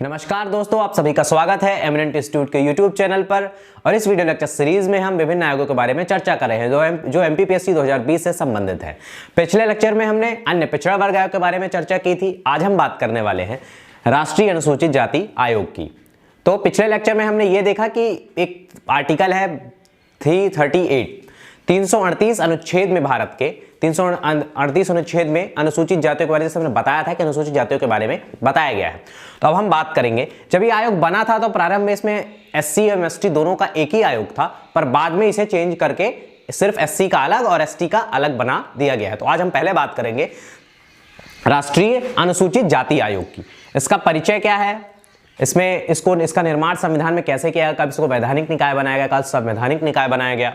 नमस्कार दोस्तों, आप सभी का स्वागत है एमिनेंट इंस्टीट्यूट के यूट्यूब चैनल पर। और इस वीडियो लेक्चर सीरीज में हम विभिन्न आयोगों के बारे में चर्चा कर रहे हैं जो एमपीपीएससी 2020 से संबंधित है। पिछले लेक्चर में हमने अन्य पिछड़ा वर्ग आयोग के बारे में चर्चा की थी। आज हम बात करने वाले हैं राष्ट्रीय अनुसूचित जाति आयोग की। तो पिछले लेक्चर में हमने ये देखा कि एक आर्टिकल है 338 अनुच्छेद में, भारत के 338 अनुच्छेद में अनुसूचित जातियों के बारे में हमने बताया था कि अनुसूचित जातियों के बारे में बताया गया है। तो अब हम बात करेंगे, जब ये आयोग बना था तो प्रारंभ में इसमें एससी एवं एसटी दोनों का एक ही आयोग था, पर बाद में इसे चेंज करके सिर्फ एससी का अलग और एसटी का अलग बना दिया गया है। तो आज हम पहले बात करेंगे राष्ट्रीय अनुसूचित जाति आयोग की। इसका परिचय क्या है, इसका निर्माण संविधान में कैसे किया गया, कब इसको वैधानिक निकाय बनाया गया, कब संवैधानिक निकाय बनाया गया,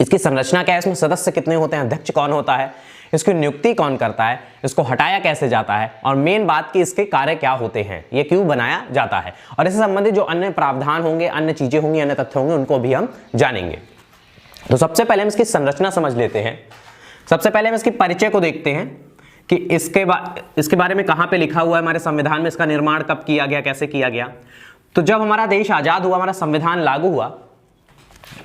इसकी संरचना क्या है, इसमें सदस्य कितने होते हैं, अध्यक्ष कौन होता है, इसकी नियुक्ति कौन करता है, इसको हटाया कैसे जाता है, और मेन बात कि इसके कार्य क्या होते हैं, ये क्यों बनाया जाता है, और इससे संबंधित जो अन्य प्रावधान होंगे, अन्य चीजें होंगी, अन्य तथ्य होंगे, उनको भी हम जानेंगे। तो सबसे पहले हम इसकी संरचना समझ लेते हैं। सबसे पहले हम इसके परिचय को देखते हैं कि इसके बारे में कहाँ पे लिखा हुआ है हमारे संविधान में, इसका निर्माण कब किया गया, कैसे किया गया। तो जब हमारा देश आजाद हुआ, हमारा संविधान लागू हुआ,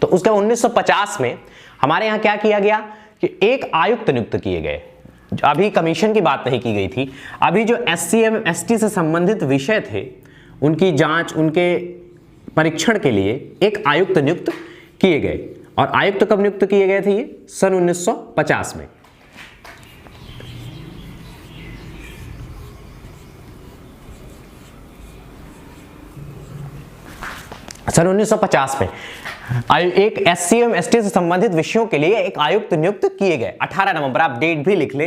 तो उसके 1950 में हमारे यहाँ क्या किया गया कि एक आयुक्त नियुक्त किए गए। अभी कमीशन की बात नहीं की गई थी, अभी जो एससी एवं एसटी से संबंधित विषय थे उनकी जांच, उनके परीक्षण के लिए एक आयुक्त नियुक्त किए गए। और आयुक्त कब नियुक्त किए गए थे? ये सन 1950 में। सन 1950 में एक एससी एवं एसटी से संबंधित विषयों के लिए एक आयुक्त नियुक्त किए गए। 18 नवंबर, आप डेट भी लिख ले।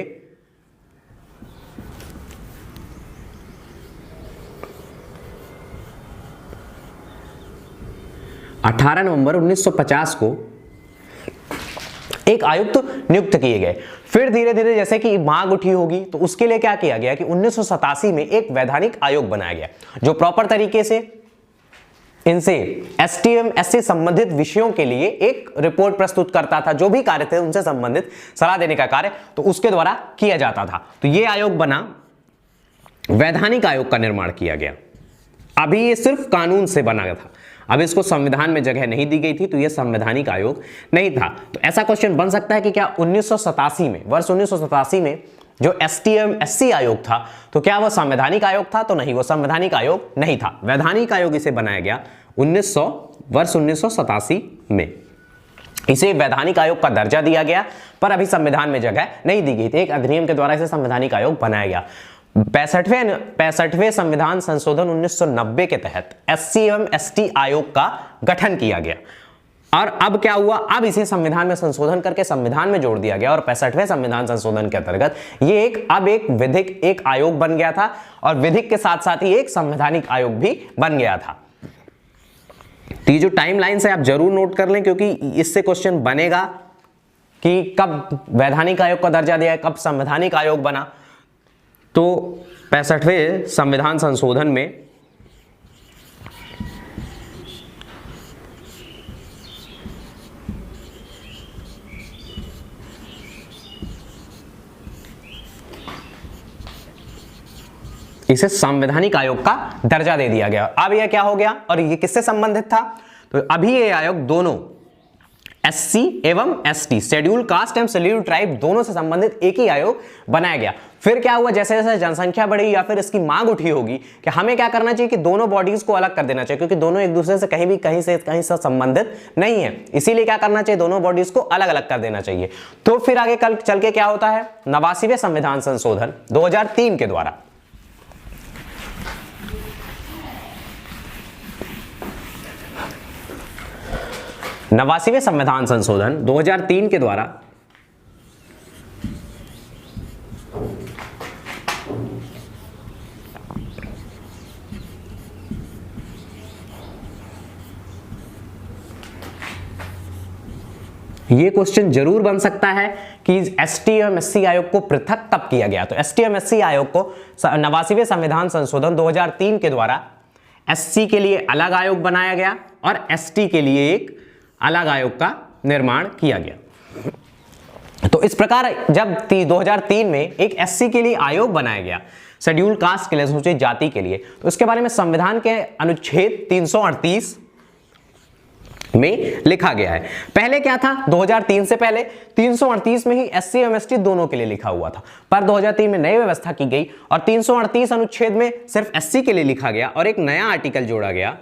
अठारह नवंबर 1950 को एक आयुक्त नियुक्त किए गए। फिर धीरे धीरे जैसे कि मांग उठी होगी, तो उसके लिए क्या किया गया कि 1987 में एक वैधानिक आयोग बनाया गया जो प्रॉपर तरीके से इनसे एसटी एवं एससी संबंधित विषयों के लिए एक रिपोर्ट प्रस्तुत करता था, जो भी कार्य थे उनसे संबंधित सलाह देने का कार्य तो उसके द्वारा किया जाता था। तो ये आयोग बना, वैधानिक आयोग का निर्माण किया गया। अभी ये सिर्फ कानून से बना था, अब इसको संविधान में जगह नहीं दी गई थी, तो ये संवैधानिक आयोग नहीं था। तो ऐसा क्वेश्चन बन सकता है कि क्या 1987 में, वर्ष 1987 में जो एसटी एवं एससी आयोग था, तो क्या वह संवैधानिक आयोग था? तो नहीं, वो संवैधानिक आयोग नहीं था। वैधानिक आयोग इसे बनाया गया वर्ष 1987 में। इसे वैधानिक आयोग का दर्जा दिया गया, पर अभी संविधान में जगह नहीं दी गई थी। एक अधिनियम के द्वारा इसे संवैधानिक आयोग बनाया गया। 65वें संविधान संशोधन 1990 के तहत एससी एवं एसटी आयोग का गठन किया गया। और अब क्या हुआ, अब इसे संविधान में संशोधन करके संविधान में जोड़ दिया गया। और 65वें संविधान संशोधन के अंतर्गत ये अब एक विधिक एक आयोग बन गया था, और विधिक के साथ साथ ही एक संवैधानिक आयोग भी बन गया था। तो ये जो टाइमलाइन से आप जरूर नोट कर लें, क्योंकि इससे क्वेश्चन बनेगा कि कब वैधानिक आयोग का दर्जा दिया, कब संवैधानिक आयोग बना। तो 65वें संविधान संशोधन में इसे संवैधानिक आयोग का दर्जा दे दिया गया। अब यह क्या हो गया और ये किससे संबंधित था? तो अभी ये आयोग दोनों एससी एवं एसटी, शेड्यूल कास्ट एवं शेड्यूल ट्राइब, दोनों से संबंधित एक ही आयोग बनाया गया। फिर क्या हुआ, जैसे जैसे जनसंख्या बढ़ी या फिर इसकी मांग उठी होगी कि हमें क्या करना चाहिए कि दोनों बॉडीज को अलग कर देना चाहिए, क्योंकि दोनों एक दूसरे से कहीं से संबंधित नहीं है। इसीलिए क्या करना चाहिए, दोनों बॉडीज को अलग अलग कर देना चाहिए। तो फिर आगे कल चल के क्या होता है, 89वें संविधान संशोधन 2003 के द्वारा 89वें संविधान संशोधन 2003 के द्वारा ये क्वेश्चन जरूर बन सकता है कि एसटी एवं एससी आयोग को पृथक तब किया गया। तो एसटी एवं एससी आयोग को 89वें संविधान संशोधन 2003 के द्वारा एससी के लिए अलग आयोग बनाया गया और एसटी के लिए एक अलग आयोग का निर्माण किया गया। तो इस प्रकार जब 2003 में एक एससी के लिए आयोग बनाया गया, शेड्यूल कास्ट के लिए, अनुसूचित जाति के लिए, तो उसके बारे में संविधान के अनुच्छेद 338 में लिखा गया है। पहले क्या था, 2003 से पहले 338 में ही एससी एवं एसटी दोनों के लिए लिखा हुआ था, पर 2003 में नई व्यवस्था की गई और 338 अनुच्छेद में सिर्फ एससी के लिए लिखा गया और एक नया आर्टिकल जोड़ा गया,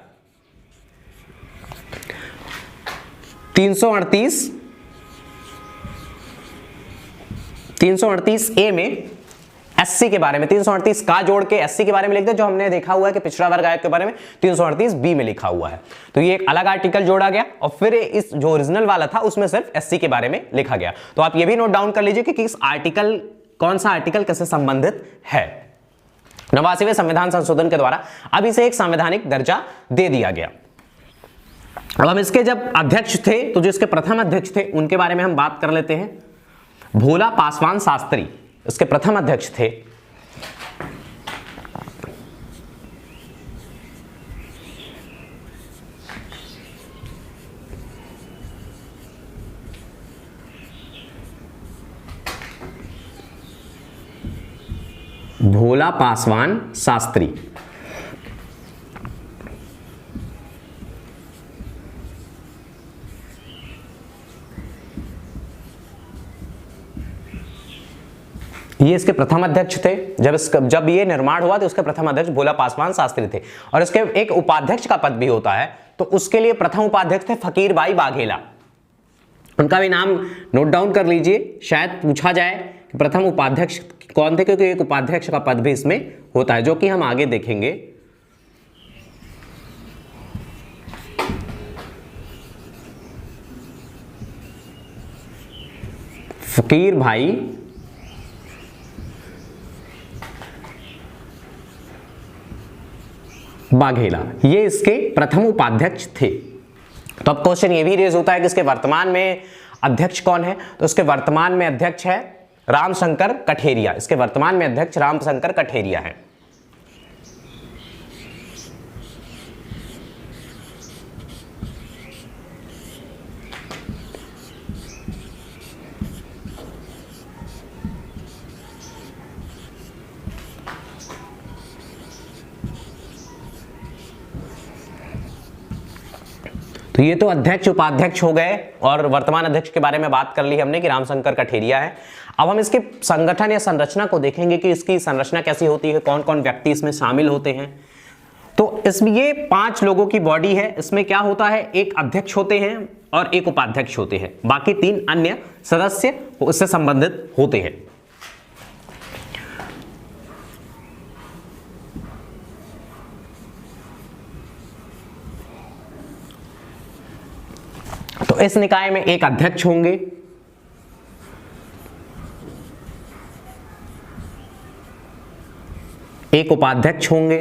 338 ए में एससी के बारे में 338 का जोड़ के एससी के बारे में लिख दे, जो हमने देखा हुआ है कि पिछड़ा वर्ग आयोग के बारे में 338 बी में लिखा हुआ है। तो ये एक अलग आर्टिकल जोड़ा गया और फिर इस जो ओरिजिनल वाला था उसमें सिर्फ एससी के बारे में लिखा गया। तो आप ये भी नोट डाउन कर लीजिए कि इस आर्टिकल, कौन सा आर्टिकल किससे संबंधित है। 89वें संविधान संशोधन के द्वारा अब इसे एक संवैधानिक दर्जा दे दिया गया। अब हम इसके जब अध्यक्ष थे, तो जो इसके प्रथम अध्यक्ष थे उनके बारे में हम बात कर लेते हैं। भोला पासवान शास्त्री इसके प्रथम अध्यक्ष थे। भोला पासवान शास्त्री। ये इसके प्रथम अध्यक्ष थे। जब ये निर्माण हुआ तो उसके प्रथम अध्यक्ष भोला पासवान शास्त्री थे और इसके एक उपाध्यक्ष का पद भी होता है, तो उसके लिए प्रथम उपाध्यक्ष थे फकीर भाई बाघेला। उनका भी नाम नोट डाउन कर लीजिए, शायद पूछा जाए कि प्रथम उपाध्यक्ष कौन थे, क्योंकि एक उपाध्यक्ष का पद भी इसमें होता है, जो कि हम आगे देखेंगे। फकीर भाई बाघेला, ये इसके प्रथम उपाध्यक्ष थे। तो अब क्वेश्चन ये भी रेज होता है कि इसके वर्तमान में अध्यक्ष कौन है, तो इसके वर्तमान में अध्यक्ष है रामशंकर कठेरिया। इसके वर्तमान में अध्यक्ष रामशंकर कठेरिया है। तो ये तो अध्यक्ष उपाध्यक्ष हो गए और वर्तमान अध्यक्ष के बारे में बात कर ली हमने कि रामशंकर कठेरिया है। अब हम इसके संगठन या संरचना को देखेंगे कि इसकी संरचना कैसी होती है, कौन कौन व्यक्ति इसमें शामिल होते हैं। तो इसमें ये 5 लोगों की बॉडी है। इसमें क्या होता है, एक अध्यक्ष होते हैं और एक उपाध्यक्ष होते हैं, बाकी 3 अन्य सदस्य उससे संबंधित होते हैं। तो इस निकाय में एक अध्यक्ष होंगे, एक उपाध्यक्ष होंगे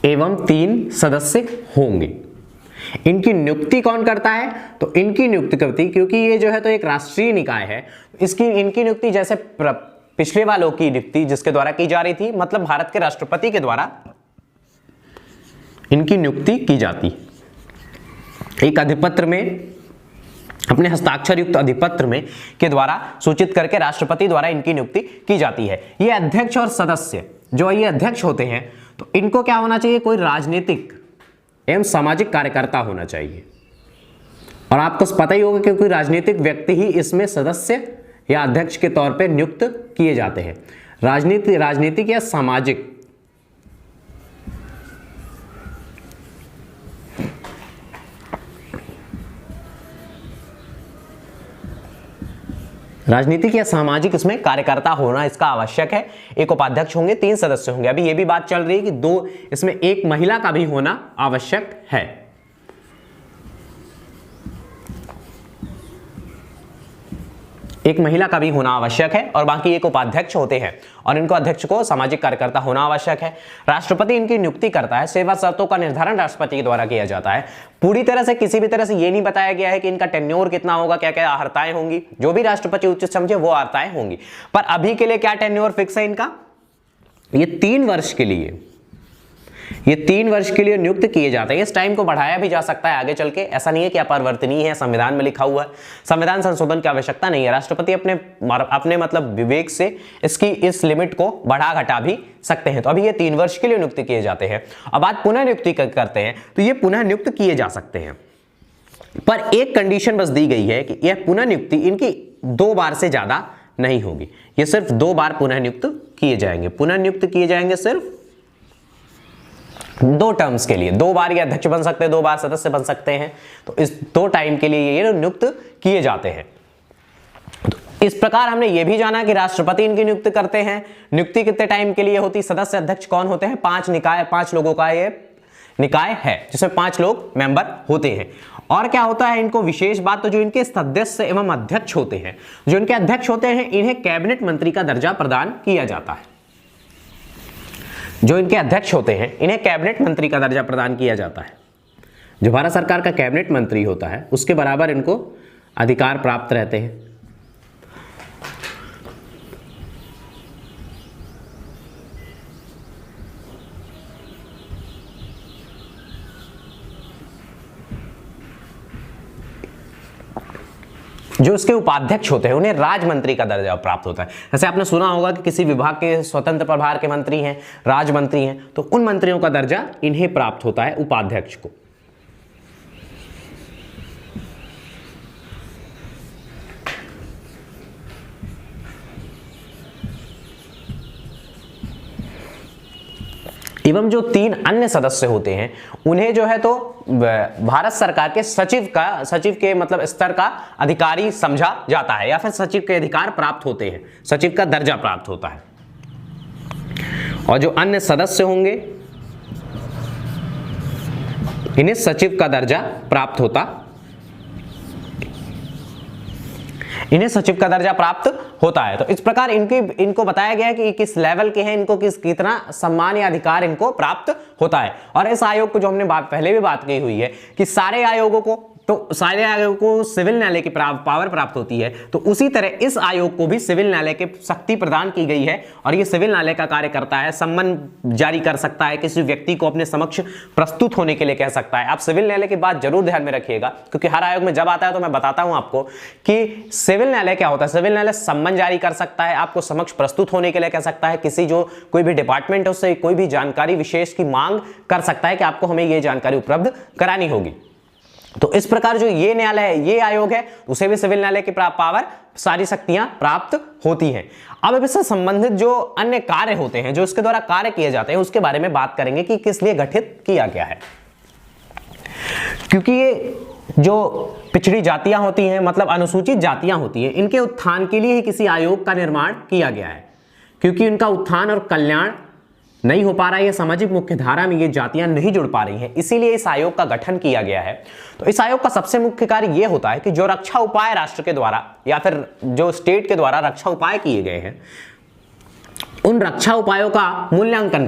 एवं 3 सदस्य होंगे। इनकी नियुक्ति कौन करता है, तो इनकी नियुक्ति करती, क्योंकि ये जो है तो एक राष्ट्रीय निकाय है, इनकी नियुक्ति जैसे पिछले वालों की नियुक्ति जिसके द्वारा की जा रही थी, मतलब भारत के राष्ट्रपति के द्वारा इनकी नियुक्ति की जाती। एक अधिपत्र में, अपने हस्ताक्षर युक्त अधिपत्र में के द्वारा सूचित करके राष्ट्रपति द्वारा इनकी नियुक्ति की जाती है। ये अध्यक्ष और सदस्य जो ये अध्यक्ष होते हैं, तो इनको क्या होना चाहिए, कोई राजनीतिक एवं सामाजिक कार्यकर्ता होना चाहिए। और आपको पता ही होगा कि कोई राजनीतिक व्यक्ति ही इसमें सदस्य या अध्यक्ष के तौर पर नियुक्त किए जाते हैं। राजनीतिक या सामाजिक, राजनीतिक या सामाजिक इसमें कार्यकर्ता होना इसका आवश्यक है। एक उपाध्यक्ष होंगे, 3 सदस्य होंगे। अभी ये भी बात चल रही है कि 2 इसमें एक महिला का भी होना आवश्यक है। एक महिला का भी होना आवश्यक है और बाकी एक उपाध्यक्ष होते हैं और इनको अध्यक्ष को सामाजिक कार्यकर्ता होना आवश्यक है। राष्ट्रपति इनकी नियुक्ति करता है। सेवा शर्तों का निर्धारण राष्ट्रपति के द्वारा किया जाता है। पूरी तरह से किसी भी तरह से ये नहीं बताया गया है कि इनका टेन्योर कितना होगा, क्या क्या अर्हताएं होंगी। जो भी राष्ट्रपति उचित समझे वो अर्हताएं होंगी, पर अभी के लिए क्या टेन्योर फिक्स है इनका, ये 3 वर्ष के लिए ये 3 वर्ष के लिए नियुक्त किए जाते हैं। इस टाइम को बढ़ाया भी जा सकता है आगे चल के, ऐसा नहीं है कि अपरिवर्तनीय है, संविधान में लिखा हुआ है, संविधान संशोधन की आवश्यकता नहीं है। राष्ट्रपति अपने मतलब विवेक से इसकी इस लिमिट को बढ़ा घटा भी सकते हैं। तो अभी ये 3 वर्ष के लिए नियुक्त किए जाते हैं। अब बात पुनः नियुक्ति करते हैं, तो ये पुनः नियुक्त किए जा सकते हैं, पर एक कंडीशन बस दी गई है कि यह पुनः नियुक्ति इनकी 2 बार से ज्यादा नहीं होगी। ये सिर्फ 2 बार पुनः नियुक्त किए जाएंगे, पुनः नियुक्त किए जाएंगे सिर्फ 2 टर्म्स के लिए। 2 बार ये अध्यक्ष बन सकते हैं, 2 बार सदस्य बन सकते हैं। तो इस 2 टाइम के लिए ये नियुक्त किए जाते हैं। तो इस प्रकार हमने ये भी जाना कि राष्ट्रपति इनकी नियुक्ति करते हैं। नियुक्ति कितने टाइम के लिए होती, सदस्य अध्यक्ष कौन होते हैं, 5 निकाय, 5 लोगों का ये निकाय है जिसमें 5 लोग मेंबर होते हैं। और क्या होता है इनको विशेष बात, तो जो इनके सदस्य एवं अध्यक्ष होते हैं, जो इनके अध्यक्ष होते हैं, इन्हें कैबिनेट मंत्री का दर्जा प्रदान किया जाता है। जो इनके अध्यक्ष होते हैं इन्हें कैबिनेट मंत्री का दर्जा प्रदान किया जाता है। जो भारत सरकार का कैबिनेट मंत्री होता है उसके बराबर इनको अधिकार प्राप्त रहते हैं। जो उसके उपाध्यक्ष होते हैं उन्हें राज मंत्री का दर्जा प्राप्त होता है। जैसे आपने सुना होगा कि किसी विभाग के स्वतंत्र प्रभार के मंत्री हैं, राज मंत्री हैं, तो उन मंत्रियों का दर्जा इन्हें प्राप्त होता है, उपाध्यक्ष को। एवं जो 3 अन्य सदस्य होते हैं उन्हें जो है तो भारत सरकार के सचिव के मतलब स्तर का अधिकारी समझा जाता है, या फिर सचिव के अधिकार प्राप्त होते हैं, सचिव का दर्जा प्राप्त होता है। और जो अन्य सदस्य होंगे इन्हें सचिव का दर्जा प्राप्त होता है। तो इस प्रकार इनको बताया गया है कि किस लेवल के हैं, इनको कितना सम्मान या अधिकार इनको प्राप्त होता है। और इस आयोग को जो हमने पहले भी बात की हुई है कि सारे आयोगों को सिविल न्यायालय की पावर प्राप्त होती है, तो उसी तरह इस आयोग को भी सिविल न्यायालय की शक्ति प्रदान की गई है। और ये सिविल न्यायालय का कार्य करता है, सम्मन जारी कर सकता है, किसी व्यक्ति को अपने समक्ष प्रस्तुत होने के लिए कह सकता है। आप सिविल न्यायालय की बात जरूर ध्यान में रखिएगा, क्योंकि हर आयोग में जब आता है तो मैं बताता हूं आपको कि सिविल न्यायालय क्या होता है। सिविल न्यायालय सम्मन जारी कर सकता है, आपको समक्ष प्रस्तुत होने के लिए कह सकता है, कोई भी डिपार्टमेंट है उससे कोई भी जानकारी विशेष की मांग कर सकता है कि आपको हमें ये जानकारी उपलब्ध करानी होगी। तो इस प्रकार जो ये न्यायालय है, ये आयोग है, उसे भी सिविल न्यायालय की पावर, सारी शक्तियां प्राप्त होती हैं। अब इससे संबंधित जो अन्य कार्य होते हैं, जो इसके द्वारा कार्य किए जाते हैं, उसके बारे में बात करेंगे कि किस लिए गठित किया गया है। क्योंकि ये जो पिछड़ी जातियां होती हैं, मतलब अनुसूचित जातियां होती हैं, इनके उत्थान के लिए ही किसी आयोग का निर्माण किया गया है। क्योंकि इनका उत्थान और कल्याण नहीं हो पा रहा है, ये सामाजिक मुख्यधारा में ये जातियां नहीं जुड़ पा रही हैं, इसीलिए इस आयोग का गठन किया गया है। तो इस आयोग का सबसे मुख्य कार्य ये होता है कि जो रक्षा उपाय राष्ट्र के द्वारा या फिर जो स्टेट के द्वारा रक्षा उपाय किए गए हैं, उन रक्षा उपायों का मूल्यांकन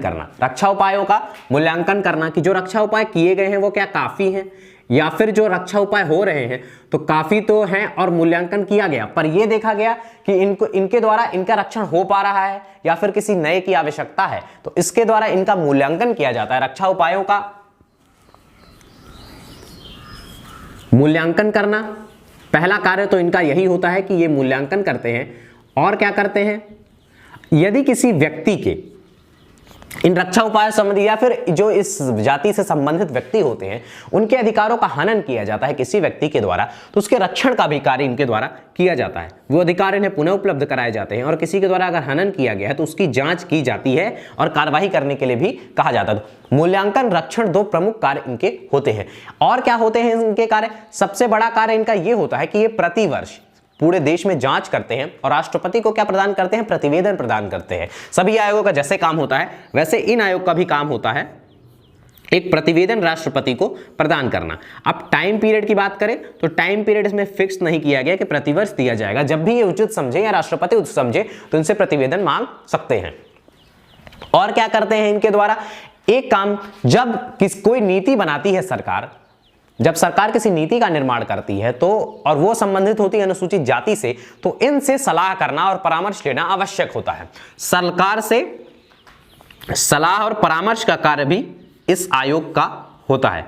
करना, कि जो रक्षा उपाय किए गए हैं वो क्या काफी हैं, या फिर जो रक्षा उपाय हो रहे हैं तो काफी तो हैं और मूल्यांकन किया गया, पर यह देखा गया कि इनके द्वारा इनका रक्षण हो पा रहा है या फिर किसी नए की आवश्यकता है, तो इसके द्वारा इनका मूल्यांकन किया जाता है। रक्षा उपायों का मूल्यांकन करना पहला कार्य तो इनका यही होता है कि ये मूल्यांकन करते हैं। और क्या करते हैं, यदि किसी व्यक्ति के इन रक्षा उपाय संबंधी या फिर जो इस जाति से संबंधित व्यक्ति होते हैं उनके अधिकारों का हनन किया जाता है किसी व्यक्ति के द्वारा, तो उसके रक्षण का भी कार्य इनके द्वारा किया जाता है। वो अधिकार इन्हें पुनः उपलब्ध कराए जाते हैं, और किसी के द्वारा अगर हनन किया गया है तो उसकी जांच की जाती है और कार्यवाही करने के लिए भी कहा जाता है। मूल्यांकन, रक्षण 2 प्रमुख कार्य इनके होते हैं। और क्या होते हैं इनके कार्य, सबसे बड़ा कार्य इनका यह होता है कि ये प्रतिवर्ष पूरे देश में जांच करते हैं और राष्ट्रपति को क्या प्रदान करते हैं, प्रतिवेदन प्रदान करते हैं। सभी आयोगों का जैसे काम होता है वैसे इन आयोग का भी काम होता है एक प्रतिवेदन राष्ट्रपति को प्रदान करना। अब टाइम पीरियड की बात करें तो टाइम पीरियड इसमें फिक्स नहीं किया गया कि प्रतिवर्ष दिया जाएगा, जब भी ये उचित समझे या राष्ट्रपति उचित समझे तो इनसे प्रतिवेदन मांग सकते हैं। और क्या करते हैं इनके द्वारा, एक काम, जब कोई नीति बनाती है सरकार, जब सरकार किसी नीति का निर्माण करती है तो और वो संबंधित होती है अनुसूचित जाति से, तो इनसे सलाह करना और परामर्श लेना आवश्यक होता है। सरकार से सलाह और परामर्श का कार्य भी इस आयोग का होता है,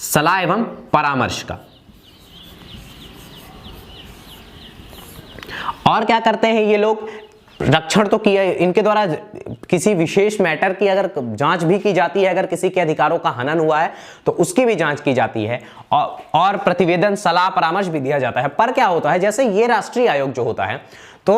सलाह एवं परामर्श का। और क्या करते हैं ये लोग, रक्षण तो किया, इनके द्वारा किसी विशेष मैटर की अगर जांच भी की जाती है, अगर किसी के अधिकारों का हनन हुआ है तो उसकी भी जांच की जाती है, और प्रतिवेदन, सलाह, परामर्श भी दिया जाता है। पर क्या होता है, जैसे ये राष्ट्रीय आयोग जो होता है, तो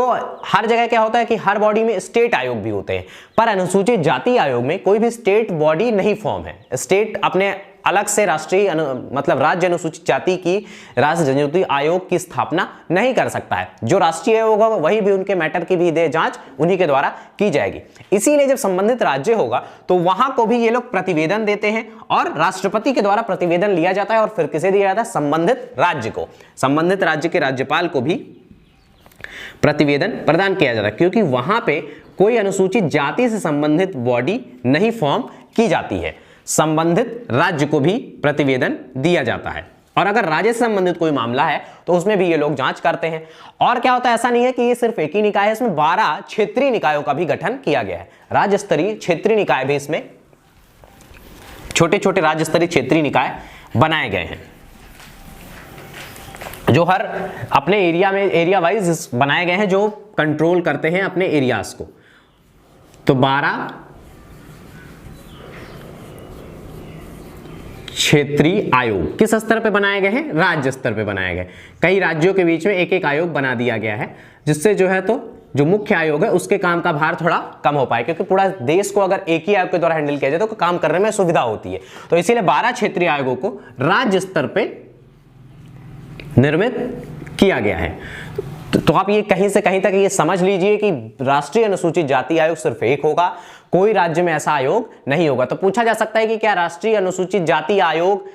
हर जगह क्या होता है कि हर बॉडी में स्टेट आयोग भी होते हैं, पर अनुसूचित जाति आयोग में कोई भी स्टेट बॉडी नहीं फॉर्म है। स्टेट अपने अलग से राष्ट्रीय मतलब राज्य अनुसूचित जाति की राज्य जनजाति आयोग की स्थापना नहीं कर सकता है। जो राष्ट्रीय आयोग होगा वही भी उनके मैटर की भी जांच उन्हीं के द्वारा की जाएगी। इसीलिए जब संबंधित राज्य होगा तो वहां को भी ये लोग प्रतिवेदन देते हैं और राष्ट्रपति के द्वारा प्रतिवेदन लिया जाता है और फिर किसे दिया जाता है, संबंधित राज्य को। संबंधित राज्य के राज्यपाल को भी प्रतिवेदन प्रदान किया जाता है, क्योंकि वहां पे कोई अनुसूचित जाति से संबंधित बॉडी नहीं फॉर्म की जाती है। संबंधित राज्य को भी प्रतिवेदन दिया जाता है, और अगर राज्य से संबंधित कोई मामला है तो उसमें भी ये लोग जांच करते हैं। और क्या होता है, ऐसा नहीं है कि ये सिर्फ एक ही निकाय है, इसमें 12 क्षेत्रीय निकायों का भी गठन किया गया है। राज्य स्तरीय क्षेत्रीय निकाय भी इसमें, छोटे छोटे राज्य स्तरीय क्षेत्रीय निकाय बनाए गए हैं, जो हर अपने एरिया में एरिया वाइज बनाए गए हैं, जो कंट्रोल करते हैं अपने एरियाज को। तो 12 क्षेत्रीय आयोग किस स्तर पे बनाए गए हैं, राज्य स्तर पे बनाए गए। कई राज्यों के बीच में एक एक आयोग बना दिया गया है, जिससे जो है तो जो मुख्य आयोग है उसके काम का भार थोड़ा कम हो पाए, क्योंकि पूरा देश को अगर एक ही आयोग के द्वारा हैंडल किया जाए तो काम करने में सुविधा होती है। तो इसीलिए 12 क्षेत्रीय आयोगों को राज्य स्तर पे निर्मित किया गया है। तो आप ये कहीं से कहीं तक ये समझ लीजिए कि राष्ट्रीय अनुसूचित जाति आयोग सिर्फ एक होगा, कोई राज्य में ऐसा आयोग नहीं होगा। तो पूछा जा सकता है कि क्या राष्ट्रीय अनुसूचित जाति आयोग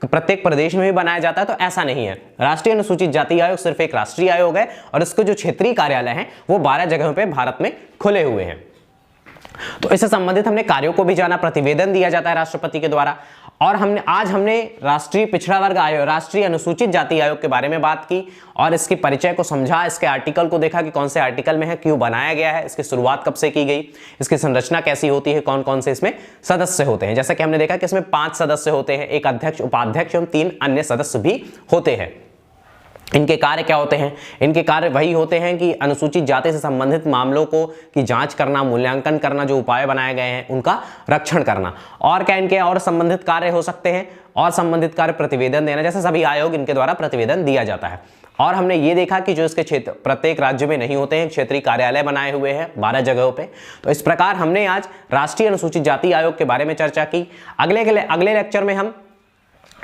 प्रत्येक प्रदेश में भी बनाया जाता है, तो ऐसा नहीं है। राष्ट्रीय अनुसूचित जाति आयोग सिर्फ एक राष्ट्रीय आयोग है, और इसके जो क्षेत्रीय कार्यालय हैं वो 12 जगहों पे भारत में खुले हुए हैं। तो इससे संबंधित हमने कार्यों को भी जाना, प्रतिवेदन दिया जाता है राष्ट्रपति के द्वारा। और आज हमने राष्ट्रीय पिछड़ा वर्ग आयोग, राष्ट्रीय अनुसूचित जाति आयोग के बारे में बात की और इसके परिचय को समझा, इसके आर्टिकल को देखा कि कौन से आर्टिकल में है, क्यों बनाया गया है, इसकी शुरुआत कब से की गई, इसकी संरचना कैसी होती है, कौन कौन से इसमें सदस्य होते हैं। जैसा कि हमने देखा कि इसमें 5 सदस्य होते हैं, एक अध्यक्ष, उपाध्यक्ष एवं 3 अन्य सदस्य भी होते हैं। इनके कार्य क्या होते हैं, इनके कार्य वही होते हैं कि अनुसूचित जाति से संबंधित मामलों को की जांच करना, मूल्यांकन करना, जो उपाय बनाए गए हैं उनका रक्षण करना। और क्या इनके और संबंधित कार्य हो सकते हैं, और संबंधित कार्य प्रतिवेदन देना, जैसे सभी आयोग इनके द्वारा प्रतिवेदन दिया जाता है। और हमने ये देखा कि जो इसके क्षेत्र प्रत्येक राज्य में नहीं होते हैं, क्षेत्रीय कार्यालय बनाए हुए हैं 12 जगहों पे। तो इस प्रकार हमने आज राष्ट्रीय अनुसूचित जाति आयोग के बारे में चर्चा की। अगले लेक्चर में हम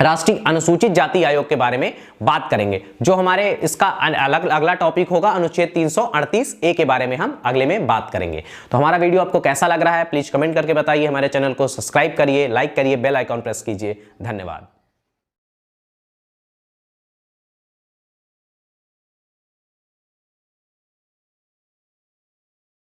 राष्ट्रीय अनुसूचित जाति आयोग के बारे में बात करेंगे, जो हमारे इसका अगला टॉपिक होगा अनुच्छेद 338A के बारे में हम अगले में बात करेंगे। तो हमारा वीडियो आपको कैसा लग रहा है प्लीज कमेंट करके बताइए। हमारे चैनल को सब्सक्राइब करिए, लाइक करिए, बेल आइकॉन प्रेस कीजिए। धन्यवाद।